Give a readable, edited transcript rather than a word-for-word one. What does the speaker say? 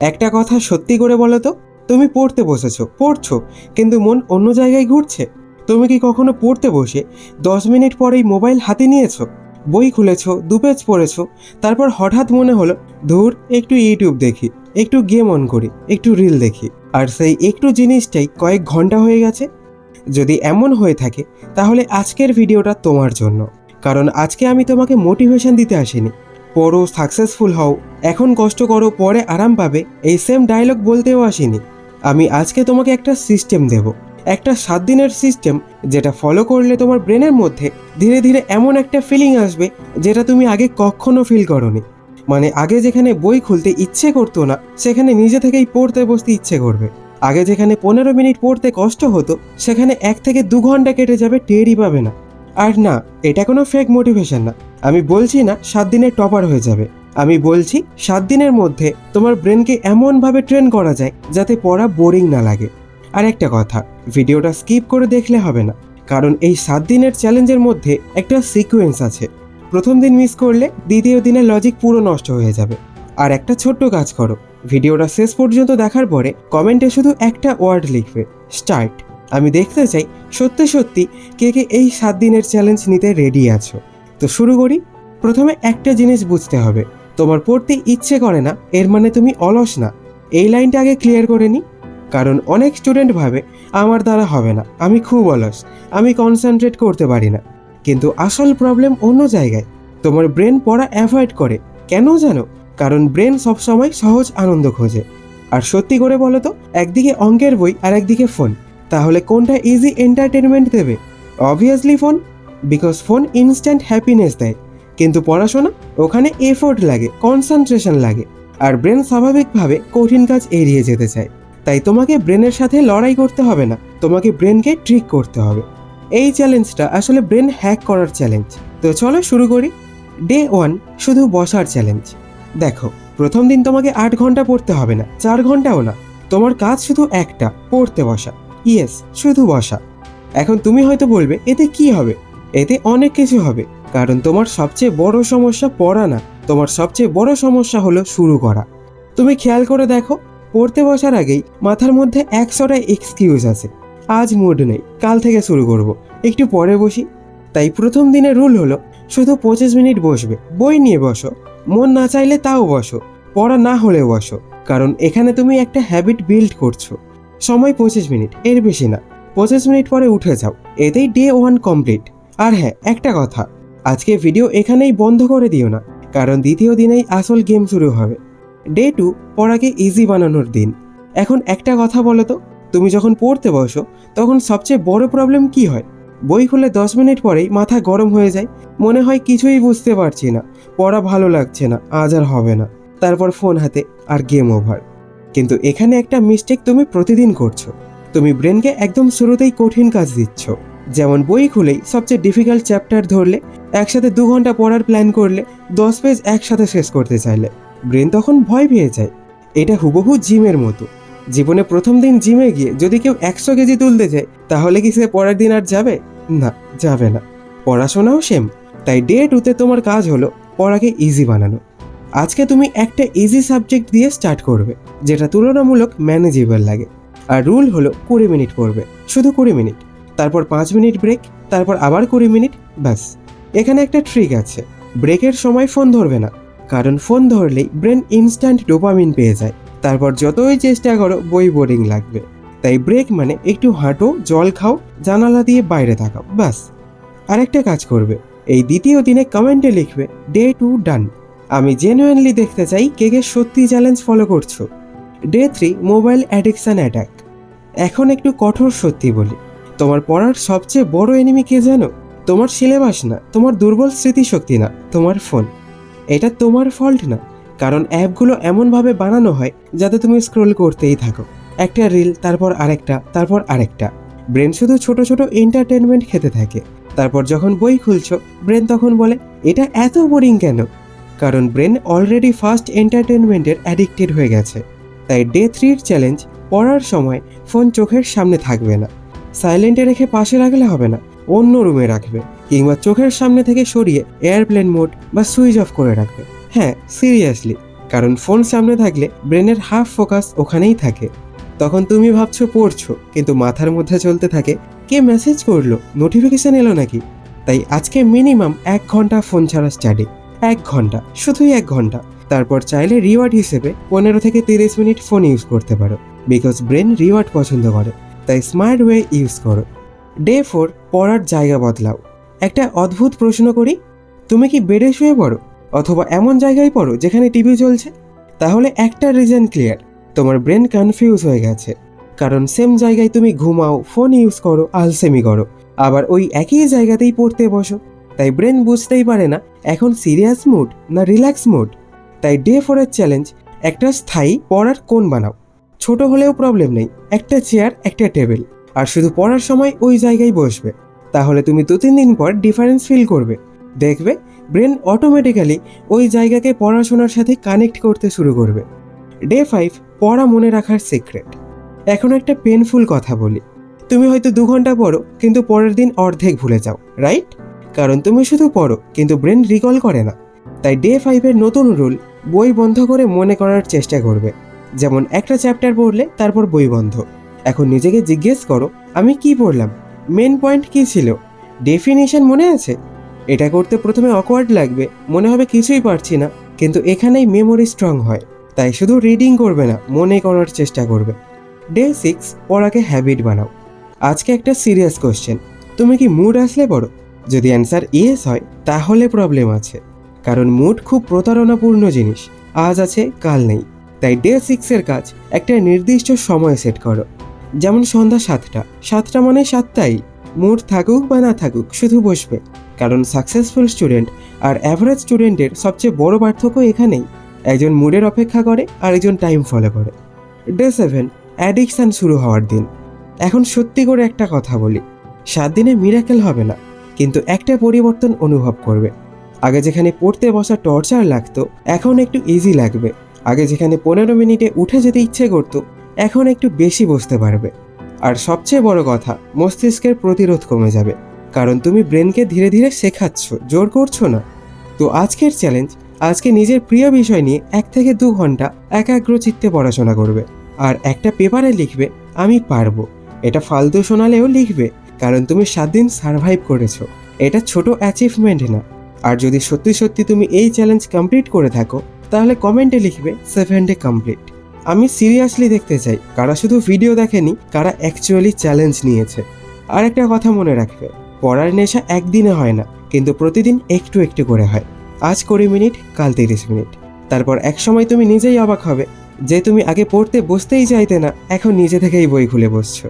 একটা কথা সত্যি করে বলো তো, তুমি পড়তে বসেছো, পড়ছো, কিন্তু মন অন্য জায়গায় ঘুরছে। তুমি কি কখনো পড়তে বসে 10 মিনিট পরেই মোবাইল হাতে নিয়েছো, বই খুলেছো, 2 পেজ পড়েছো, তারপর হঠাৎ মনে হলো ধুর একটু ইউটিউব দেখি, একটু গেম অন করি, একটু রিল দেখি, আর সেই একটু জিনিসটাই কয়েক ঘন্টা হয়ে গেছে? যদি এমন হয়ে থাকে তাহলে আজকের ভিডিওটা তোমার জন্য। কারণ আজকে আমি তোমাকে মোটিভেশন দিতে আসিনি, পড়ো সাকসেসফুল হও, এখন কষ্ট করো পরে আরাম পাবে, এই সেম ডায়লগ বলতেও আসিনি। আমি আজকে তোমাকে একটা সিস্টেম দেব, একটা 7 দিনের সিস্টেম, যেটা ফলো করলে তোমার ব্রেনের মধ্যে ধীরে ধীরে এমন একটা ফিলিং আসবে যেটা তুমি আগে কখনো ফিল করোনি। মানে আগে যেখানে বই খুলতে ইচ্ছে করতো না, সেখানে নিজে থেকেই পড়তে বসতে ইচ্ছে করবে। আগে যেখানে 15 মিনিট পড়তে কষ্ট হতো, সেখানে 1 থেকে 2 ঘন্টা কেটে যাবে, টেরই পাবে না। আর না, এটা কোনো ফেক মোটিভেশন না। আমি বলছি না 7 দিনে টপার হয়ে যাবে, আমি বলছি 7 দিনের মধ্যে তোমার ব্রেনকে এমনভাবে ট্রেন করা যায় যাতে পড়া বোরিং না লাগে। আর একটা কথা, ভিডিওটা স্কিপ করে দেখলে হবে না, কারণ এই 7 দিনের চ্যালেঞ্জের মধ্যে একটা সিকোয়েন্স আছে। প্রথম দিন মিস করলে দ্বিতীয় দিনের লজিক পুরো নষ্ট হয়ে যাবে। আর একটা ছোট্ট কাজ করো, ভিডিওটা শেষ পর্যন্ত দেখার পরে কমেন্টে শুধু একটা ওয়ার্ড লিখবে, স্টার্ট। আমি দেখতে চাই সত্যি সত্যি কে কে এই 7 দিনের চ্যালেঞ্জ নিতে রেডি আছো। তো শুরু করি। প্রথমে একটা জিনিস বুঝতে হবে, তোমার পড়তে ইচ্ছে করে না এর মানে তুমি অলস না। এই লাইনটা আগে ক্লিয়ার করে নি। কারণ অনেক স্টুডেন্ট ভাবে আমার দ্বারা হবে না, আমি খুব অলস, আমি কনসেন্ট্রেট করতে পারি না। কিন্তু আসল প্রবলেম অন্য জায়গায়। তোমার ব্রেন পড়া অ্যাভয়েড করে, কেন জানো? কারণ ব্রেন সবসময় সহজ আনন্দ খোঁজে। আর সত্যি করে বলো তো, একদিকে অঙ্কের বই আর একদিকে ফোন, তাহলে কোনটা ইজি এন্টারটেনমেন্ট দেবে? Obviously phone, because phone instant happiness দেয়। কিন্তু পড়াশোনা, ওখানে এফোর্ট লাগে, কনসেন্ট্রেশন লাগে, আর ব্রেন স্বাভাবিকভাবে কঠিন কাজ এড়িয়ে যেতে চায়। তাই তোমাকে ব্রেনের সাথে লড়াই করতে হবে না, তোমাকে ব্রেনকে ট্রিক করতে হবে। এই চ্যালেঞ্জটা আসলে ব্রেন হ্যাক করার চ্যালেঞ্জ। তো চলো শুরু করি। ডে 1, শুধু বসার চ্যালেঞ্জ। দেখো, প্রথম দিন তোমাকে 8 ঘন্টা পড়তে হবে না, 4 ঘন্টাও না। তোমার কাজ শুধু একটা, পড়তে বসা। ইয়েস, শুধু বসা। এখন তুমি হয়তো বলবে এতে কি হবে? এতে অনেক কিছু হবে, কারণ তোমার সবচেয়ে বড় সমস্যা পড়া না, তোমার সবচেয়ে বড় সমস্যা হলো শুরু করা। তুমি খেয়াল করে দেখো, পড়তে বসার আগেই মাথার মধ্যে 100টা এক্সকিউজ আছে। আজ মুড নেই, কাল থেকে শুরু করব, একটু পরে বসি। তাই প্রথম দিনের রুল হলো শুধু 25 মিনিট বসবে, বই নিয়ে বসো, মন না চাইলে তাও বসো, পড়া না হলেও বসো। কারণ এখানে তুমি একটা হ্যাবিট বিল্ড করছো। সময় 25 মিনিট, এর বেশি না। 25 মিনিট পরে উঠে যাও, এতেই ডে 1 কমপ্লিট। আর হ্যাঁ, একটা কথা, আজকে ভিডিও এখানেই বন্ধ করে দিও না, কারণ দ্বিতীয় দিনেই আসল গেম শুরু হবে। ডে 2, পড়াকে ইজি বানানোর দিন। এখন একটা কথা বলো তো, তুমি যখন পড়তে বসো তখন সবচেয়ে বড় প্রবলেম কি হয়? বই খুলে 10 মিনিট পরেই মাথা গরম হয়ে যায়, মনে হয় কিছুই বুঝতে পারছি না, পড়া ভালো লাগছে না, আজ আর হবে না। তারপর ফোন হাতে, আর গেম ওভার। কিন্তু এখানে একটা মিস্টেক তুমি প্রতিদিন করছো। তুমি ব্রেনকে একদম শুরুতেই কঠিন কাজ দিচ্ছ। যেমন বই খুলেই সবচেয়ে ডিফিকাল্ট চ্যাপ্টার ধরলে, একসাথে 2 ঘন্টা পড়ার প্ল্যান করলে, 10 পেজ একসাথে শেষ করতে চাইলে, ব্রেন তখন ভয় পেয়ে যায়। এটা হুবহু জিমের মতো। জীবনে প্রথম দিন জিমে গিয়ে যদি কেউ 100 কেজি তুলতে যায়, তাহলে কি সে পরের দিন আর যাবে? না, যাবে না। পড়াশোনাও সেম। তাই ডে 2তে তোমার কাজ হলো পড়াকে ইজি বানানো। আজকে তুমি একটা ইজি সাবজেক্ট দিয়ে স্টার্ট করবে, যেটা তুলনামূলক ম্যানেজেবল লাগে। আর রুল হলো 20 মিনিট পড়বে, শুধু 20 মিনিট। তারপর 5 মিনিট ব্রেক, তারপর আবার 20 মিনিট, ব্যাস। এখানে একটা ট্রিক আছে, ব্রেকের সময় ফোন ধরবে না, কারণ ফোন ধরলেই ব্রেন ইনস্ট্যান্ট ডোপামিন পেয়ে যায়। তারপর যতই চেষ্টা করো বই বোরিং লাগবে। তাই ব্রেক মানে একটু হাঁটো, জল খাও, জানালা দিয়ে বাইরে তাকাও, ব্যাস। আরেকটা কাজ করবে, এই দ্বিতীয় দিনে কমেন্টে লিখবে ডে 2 ডান। আমি জেনুইনলি দেখতে চাই কে কে সত্যি চ্যালেঞ্জ ফলো করছো। Day 3, mobile addiction attack. এখন একটু কঠোর সত্যি বলি, তোমার পড়ার সবচেয়ে বড় এনিমি কে জানো? তোমার সিলেবাস না, তোমার দুর্বল স্মৃতিশক্তি না, তোমার ফোন। এটা তোমার ফল্ট না, কারণ অ্যাপগুলো এমনভাবে বানানো হয় যাতে তুমি স্ক্রোল করতেই থাকো, একটা রিল, তারপর আরেকটা, তারপর আরেকটা। ব্রেন শুধু ছোট ছোট এন্টারটেনমেন্ট খেতে থাকে। তারপর যখন বই খুলছো, ব্রেন তখন বলে এটা এত বোরিং কেন? কারণ ব্রেন অলরেডি ফার্স্ট এন্টারটেনমেন্টের অ্যাডিক্টেড হয়ে গেছে। তাই ডে 3-র চ্যালেঞ্জ, পড়ার সময় ফোন চোখের সামনে থাকবে না। সাইলেন্টে রেখে পাশে রাখলে হবে না, অন্য রুমে রাখবে, কিংবা চোখের সামনে থেকে সরিয়ে এয়ারপ্লেন মোড বা সুইচ অফ করে রাখবে। হ্যাঁ, সিরিয়াসলি, কারণ ফোন সামনে থাকলে ব্রেনের হাফ ফোকাস ওখানেই থাকে। তখন তুমি ভাবছো পড়ছো, কিন্তু মাথার মধ্যে চলতে থাকে কে মেসেজ করলো, নোটিফিকেশন এলো নাকি। তাই আজকে মিনিমাম 1 ঘন্টা ফোন ছাড়া স্টাডি। 1 ঘন্টা, শুধুই 1 ঘন্টা। তারপর চাইলে রিওয়ার্ড হিসেবে 15 থেকে 30 মিনিট ফোন ইউজ করতে পারো, বিকজ ব্রেন রিওয়ার্ড পছন্দ করে। তাই স্মার্ট ওয়ে ইউজ করো। ডে 4, পড়ার জায়গা বদলাও। একটা অদ্ভুত প্রশ্ন করি, তুমি কি বেডে শুয়ে পড়ো, অথবা এমন জায়গায় পড়ো যেখানে টিভি চলছে? তাহলে একটা রিজন ক্লিয়ার, তোমার ব্রেন কনফিউজ হয়ে গেছে। কারণ সেম জায়গায় তুমি ঘুমাও, ফোন ইউজ করো, আলসেমি করো, আবার ওই একই জায়গাতেই পড়তে বসো। তাই ব্রেন বুঝতেই পারে না এখন সিরিয়াস মুড না রিল্যাক্স মুড। তাই ডে 4 এর চ্যালেঞ্জ, একটা স্থায়ী পড়ার কোণ বানাও। ছোট হলেও প্রবলেম নেই, একটা চেয়ার, একটা টেবিল, আর শুধু পড়ার সময় ওই জায়গায় বসবে। তাহলে তুমি 2-3 দিন পর ডিফারেন্স ফিল করবে। দেখবে ব্রেন অটোমেটিক্যালি ওই জায়গাকে পড়াশোনার সাথে কানেক্ট করতে শুরু করবে। ডে 5, পড়া মনে রাখার সিক্রেট। এখন একটা পেনফুল কথা বলি, তুমি হয়তো 2 ঘন্টা পড়ো, কিন্তু পরের দিন অর্ধেক ভুলে যাও, রাইট? কারণ তুমি শুধু পড়ো, কিন্তু ব্রেন রিকল করে না। তাই ডে 5 এর নতুন রুল, বই বন্ধ করে মনে করার চেষ্টা করবে। যেমন একটা চ্যাপ্টার পড়লে তারপর বই বন্ধ। এখন নিজেকে জিজ্ঞেস করো, আমি কি পড়লাম, মেন পয়েন্ট কি ছিল, ডেফিনিশন মনে আছে? এটা করতে প্রথমে অকওয়ার্ড লাগবে, মনে হবে কিছুই পারছি না, কিন্তু এখানেই মেমোরি স্ট্রং হয়। তাই শুধু রিডিং করবে না, মনে করার চেষ্টা করবে। ডে 6, পড়াকে হ্যাবিট বানাও। আজকে একটা সিরিয়াস কোশ্চেন, তুমি কি মুড আসলে পড়ো? যদি অ্যান্সার ইয়েস হয় তাহলে প্রবলেম আছে, কারণ মুড খুব প্রতারণাপূর্ণ জিনিস, আজ আছে কাল নেই। তাই ডে 6 এর কাজ, একটা নির্দিষ্ট সময় সেট করো। যেমন সন্ধ্যা 7টা, 7টা মানে 7টাই। মুড থাকুক বা না থাকুক, শুধু বসবে। কারণ সাকসেসফুল স্টুডেন্ট আর অ্যাভারেজ স্টুডেন্টের সবচেয়ে বড় পার্থক্য এখানেই, একজন মুডের অপেক্ষা করে আর একজন টাইম ফলো করে। ডে 7, অ্যাডিকশান শুরু হওয়ার দিন। এখন সত্যি করে একটা কথা বলি, 7 দিনে মিরাকেল হবে না, কিন্তু একটা পরিবর্তন অনুভব করবে। আগে যেখানে পড়তে বসা টর্চার লাগতো, এখন একটু ইজি লাগবে। আগে যেখানে 15 মিনিটে উঠে যেতে ইচ্ছে করতো, এখন একটু বেশি বসতে পারবে। আর সবচেয়ে বড় কথা, মস্তিষ্কের প্রতিরোধ কমে যাবে, কারণ তুমি ব্রেনকে ধীরে ধীরে শেখাচ্ছ, জোর করছো না। তো আজকের চ্যালেঞ্জ, আজকে নিজের প্রিয় বিষয় নিয়ে 1 থেকে 2 ঘন্টা একাগ্র চিত্তে পড়াশোনা করবে। আর একটা পেপারে লিখবে, আমি পারবো। এটা ফালতু শোনালেও লিখবে, কারণ তুমি 7 দিন সার্ভাইভ করেছো। এটা ছোট অ্যাচিভমেন্ট না। আর যদি সত্যি সত্যি তুমি এই চ্যালেঞ্জ কমপ্লিট করে থাকো, তাহলে কমেন্টে লিখবে 7 ডে কমপ্লিট। আমি সিরিয়াসলি দেখতে চাই কারা শুধু ভিডিও দেখেনি, কারা অ্যাকচুয়ালি চ্যালেঞ্জ নিয়েছে। আর একটা কথা মনে রাখবে, পড়ার নেশা একদিনে হয় না, কিন্তু প্রতিদিন একটু একটু করে হয়। আজ 20 মিনিট, কাল 30 মিনিট। তারপর এক সময় তুমি নিজেই অবাক হবে যে তুমি আগে পড়তে বসতেই চাইতে না, এখন নিজে থেকেই বই খুলে বসছো।